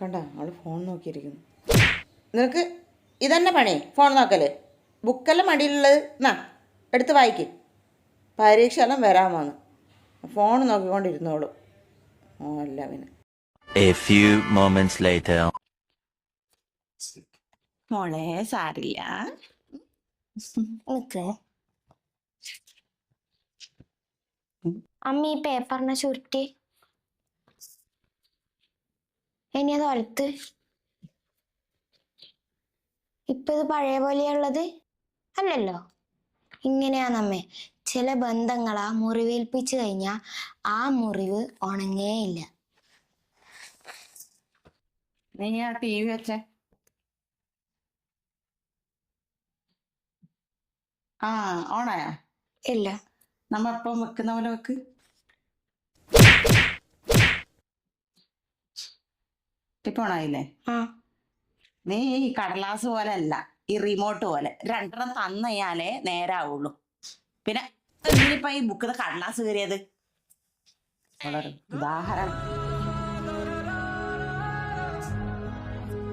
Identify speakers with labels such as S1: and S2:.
S1: കണ്ട അവൾ ഫോൺ നോക്കിയിരിക്കുന്നു. നിനക്ക് ഇതന്നെ പണി, ഫോൺ നോക്കല്? ബുക്കെല്ലാം മടിയിലുള്ളത് എന്നാ എടുത്ത് വായിക്ക്. പരീക്ഷ എല്ലാം വരാൻ വന്നു, ഫോൺ നോക്കിക്കൊണ്ടിരുന്നോളൂ. അല്ല പിന്നെ
S2: A few moments later.
S3: മോളെ സാരില്ല.
S4: അമ്മ ഈ പേപ്പറിനെ ചുരുട്ടി ഇനി അത് വലുത്ത്. ഇപ്പൊ ഇത് പഴയ പോലെയുള്ളത് അല്ലല്ലോ. ഇങ്ങനെയാണമ്മേ, ചില ബന്ധങ്ങളാ മുറിവേൽപ്പിച്ചു കഴിഞ്ഞാ ആ മുറിവ് ഉണങ്ങേയില്ല.
S3: നീ ആ ടി വി വെച്ചേ. ആ ഓണായാ?
S4: ഇല്ല.
S3: നമ്മ എപ്പം വെക്കുന്ന പോലെ വെക്ക്. ഇപ്പൊ ഓണായില്ലേ?
S4: ആ
S3: നീ ഈ കടലാസ് പോലെ അല്ല, ഈ റിമോട്ട് പോലെ രണ്ടെണ്ണം തന്നയാലേ നേരാവുള്ളൂ. പിന്നെ എന്തിനിപ്പ ഈ ബുക്കിന് കടലാസ് കയറിയത്? വളരെ ഉദാഹരണം.